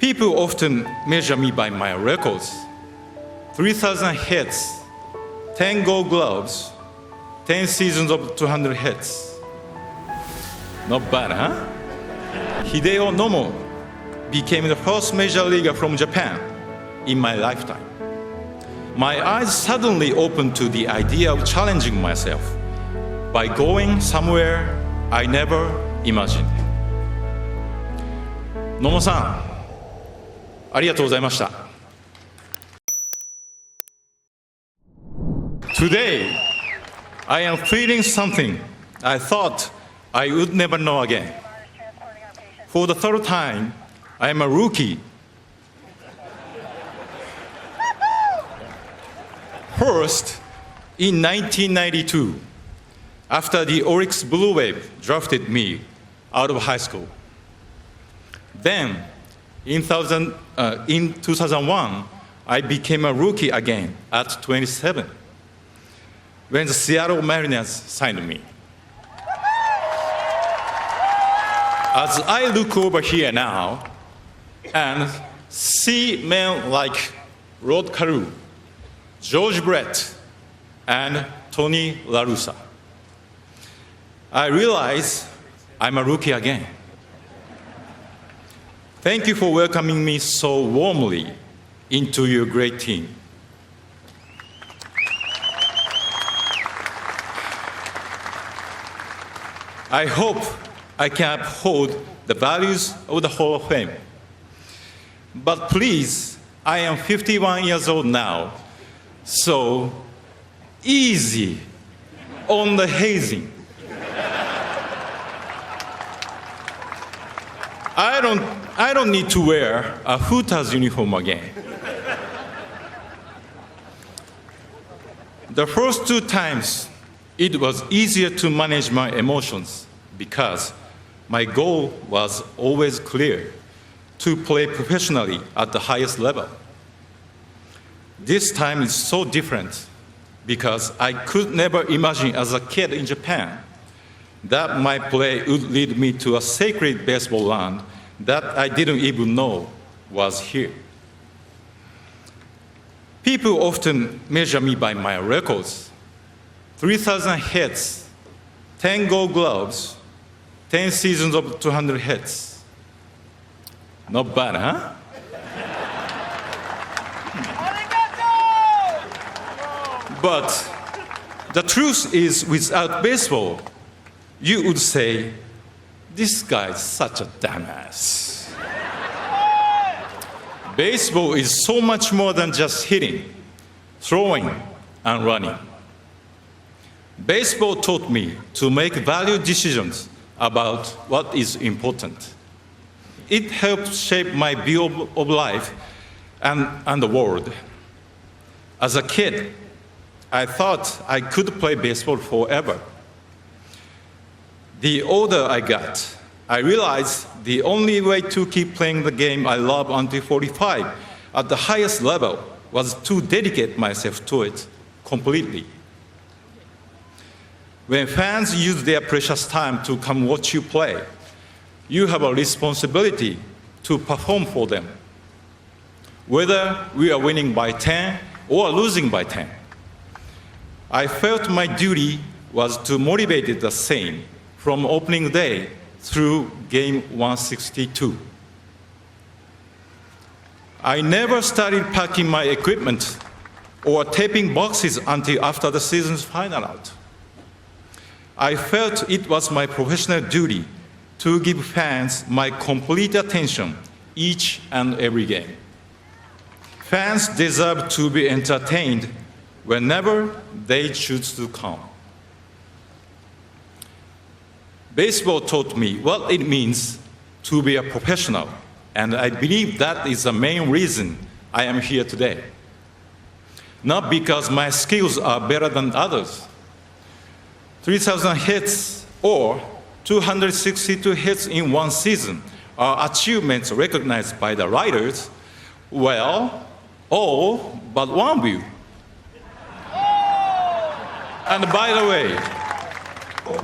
People often measure me by my records. 3,000 hits, 10 gold gloves, 10 seasons of 200 hits. Not bad, huh? Hideo Nomo became the first major leaguer from Japan in my lifetime. My eyes suddenly opened to the idea of challenging myself by going somewhere I never imagined. 野茂さん、ありがとうございました。Today, I am feeling something I thought I would never know again. For the third time, I am a rookie. First, in 1992, after the Oryx Blue Wave drafted me out of high school. Then, in 2001, I became a rookie again at 27, when the Seattle Mariners signed me. As I look over here now and see men like Rod Carew, George Brett, and Tony La Russa, I realize I'm a rookie again. Thank you for welcoming me so warmly into your great team. I hope I can uphold the values of the Hall of Fame. But please, I am 51 years old now, so easy on the hazing. I don't need to wear a Hooters uniform again. The first two times, it was easier to manage my emotions because my goal was always clear: to play professionally at the highest level. This time is so different because I could never imagine as a kid in Japan that my play would lead me to a sacred baseball land that I didn't even know was here. People often measure me by my records: 3,000 hits, 10 gold gloves, 10 seasons of 200 hits. Not bad, huh? But the truth is, without baseball, you would say, this guy is such a dumbass. Baseball is so much more than just hitting, throwing, and running. Baseball taught me to make value decisions about what is important. It helped shape my view of life and the world. As a kid, I thought I could play baseball forever. The older I got, I realized the only way to keep playing the game I love until 45 at the highest level was to dedicate myself to it completely. When fans use their precious time to come watch you play, you have a responsibility to perform for them, whether we are winning by 10 or losing by 10. I felt my duty was to motivate it the same from opening day through game 162. I never started packing my equipment or taping boxes until after the season's final out. I felt it was my professional duty to give fans my complete attention each and every game. Fans deserve to be entertained whenever they choose to come. Baseball taught me what it means to be a professional, and I believe that is the main reason I am here today. Not because my skills are better than others. 3,000 hits or 262 hits in one season are achievements recognized by the writers, well, all but one of you. And by the way,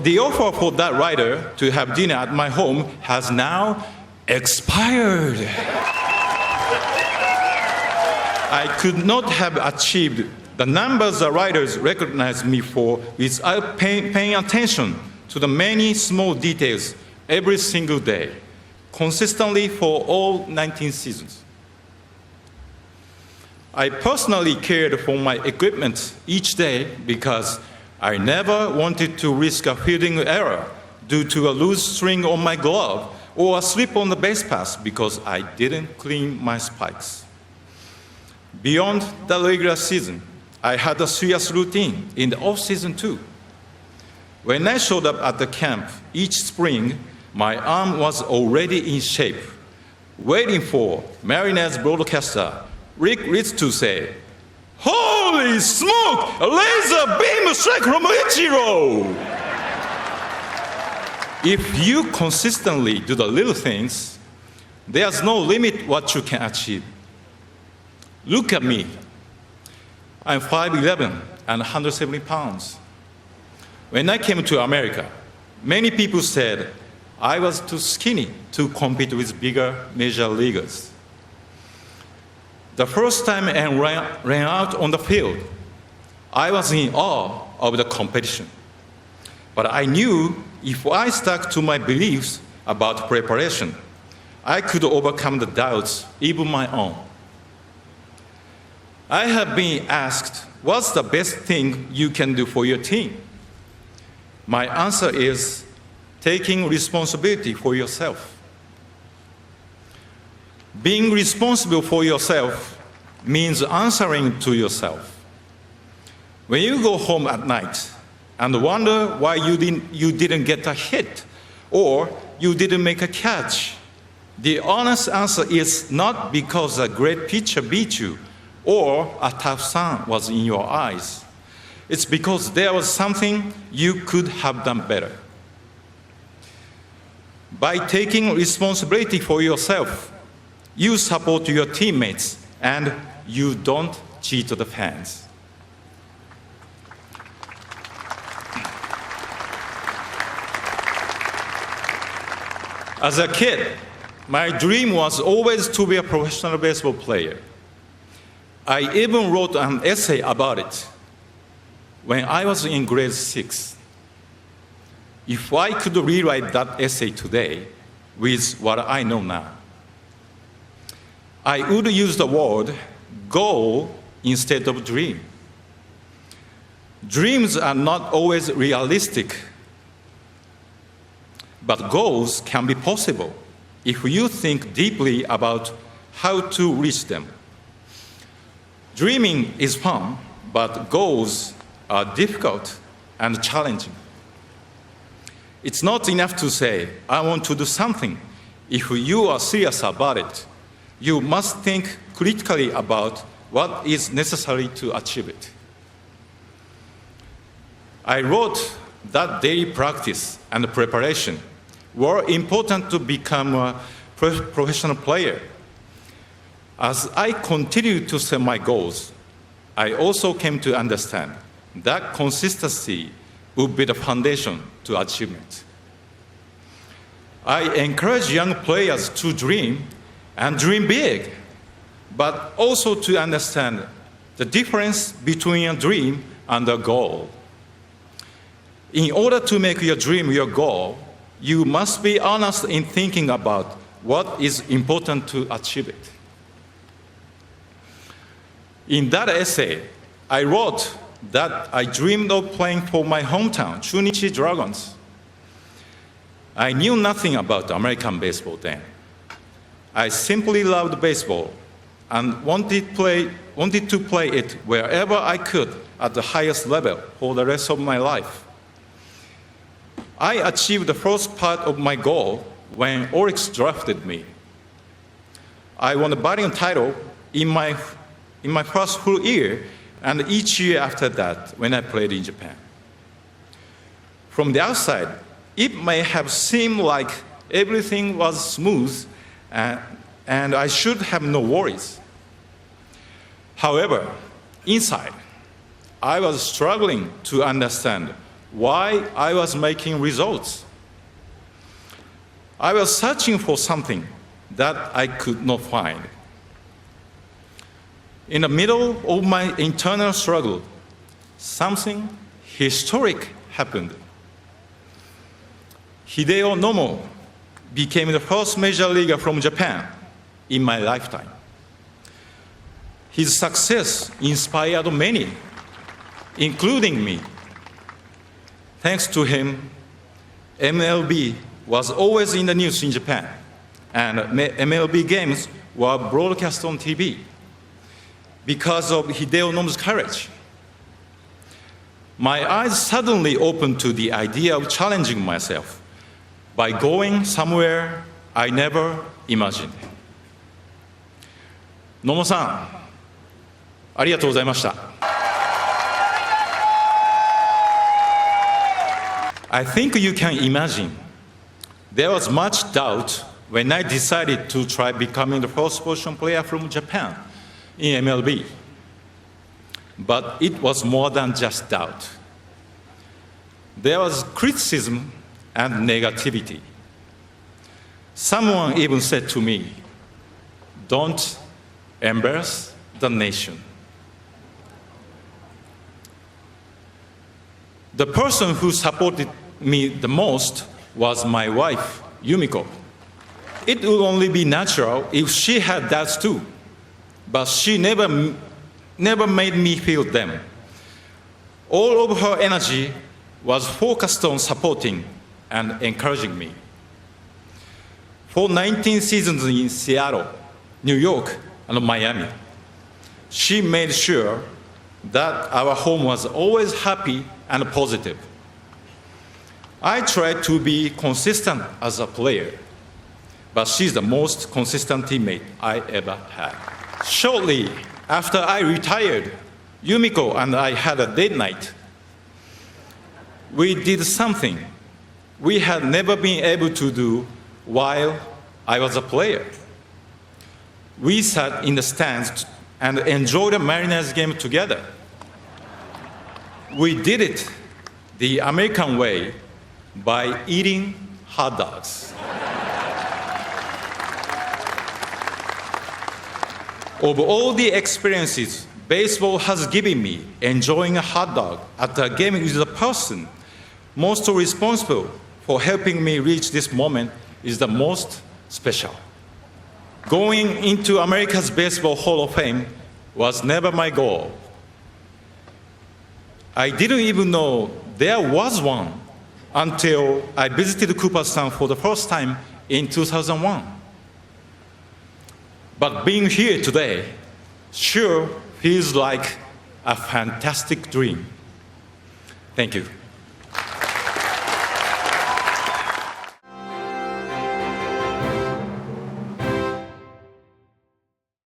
the offer for that writer to have dinner at my home has now expired. I could not have achieved the numbers the writers recognized me for without paying attention to the many small details every single day, consistently for all 19 seasons. I personally cared for my equipment each day because I never wanted to risk a fielding error due to a loose string on my glove or a slip on the base pass because I didn't clean my spikes. Beyond the regular season, I had a serious routine in the off-season too. When I showed up at the camp each spring, my arm was already in shape, waiting for Mariners broadcaster Rick Ritz to say, "Holy smoke! A laser beam strike from Ichiro!" If you consistently do the little things, there's no limit what you can achieve. Look at me. I'm 5'11" and 170 pounds. When I came to America, many people said I was too skinny to compete with bigger major leaguers. The first time I ran out on the field, I was in awe of the competition. But I knew if I stuck to my beliefs about preparation, I could overcome the doubts, even my own. I have been asked, what's the best thing you can do for your team? My answer is taking responsibility for yourself. Being responsible for yourself means answering to yourself. When you go home at night and wonder why you didn't get a hit or you didn't make a catch, the honest answer is not because a great pitcher beat you or a tough sun was in your eyes. It's because there was something you could have done better. By taking responsibility for yourself, you support your teammates and you don't cheat the fans. As a kid, my dream was always to be a professional baseball player. I even wrote an essay about it when I was in grade 6. If I could rewrite that essay today with what I know now, I would use the word goal instead of dream. Dreams are not always realistic, but goals can be possible if you think deeply about how to reach them. Dreaming is fun, but goals are difficult and challenging. It's not enough to say, I want to do something. If you are serious about it, you must think critically about what is necessary to achieve it. I wrote that daily practice and preparation were important to become a professional player. As I continued to set my goals, I also came to understand that consistency would be the foundation to achievement. I encourage young players to dream and dream big, but also to understand the difference between a dream and a goal. In order to make your dream your goal, you must be honest in thinking about what is important to achieve it. In that essay, I wrote that I dreamed of playing for my hometown, Chunichi Dragons. I knew nothing about American baseball then. I simply loved baseball and wanted to play it wherever I could at the highest level for the rest of my life. I achieved the first part of my goal when Oryx drafted me. I won the batting title in my first full year and each year after that when I played in Japan. From the outside, it may have seemed like everything was smooth and I should have no worries. However, inside, I was struggling to understand why I was making results. I was searching for something that I could not find. In the middle of my internal struggle, something historic happened. Hideo Nomo became the first major leaguer from Japan in my lifetime. His success inspired many, including me. Thanks to him, MLB was always in the news in Japan, and MLB games were broadcast on TV because of Hideo Nomo's courage. My eyes suddenly opened to the idea of challenging myself by going somewhere I never imagined. 野茂さん、ありがとうございました。I think you can imagine there was much doubt when I decided to try becoming the first position player from Japan in MLB. But it was more than just doubt. There was criticism and negativity. Someone even said to me, "Don't embarrass the nation." The person who supported me the most was my wife, Yumiko. It would only be natural if she had doubts too, but she never made me feel them. All of her energy was focused on supporting and encouraging me. For 19 seasons in Seattle, New York, and Miami, she made sure that our home was always happy and positive. I tried to be consistent as a player, but she's the most consistent teammate I ever had. Shortly after I retired, Yumiko and I had a date night. We did something we had never been able to do while I was a player. We sat in the stands and enjoyed a Mariners game together. We did it the American way by eating hot dogs. Of all the experiences baseball has given me, enjoying a hot dog at a game with the person most responsible for helping me reach this moment is the most special. Going into America's Baseball Hall of Fame was never my goal. I didn't even know there was one until I visited Cooperstown for the first time in 2001. But being here today sure feels like a fantastic dream. Thank you.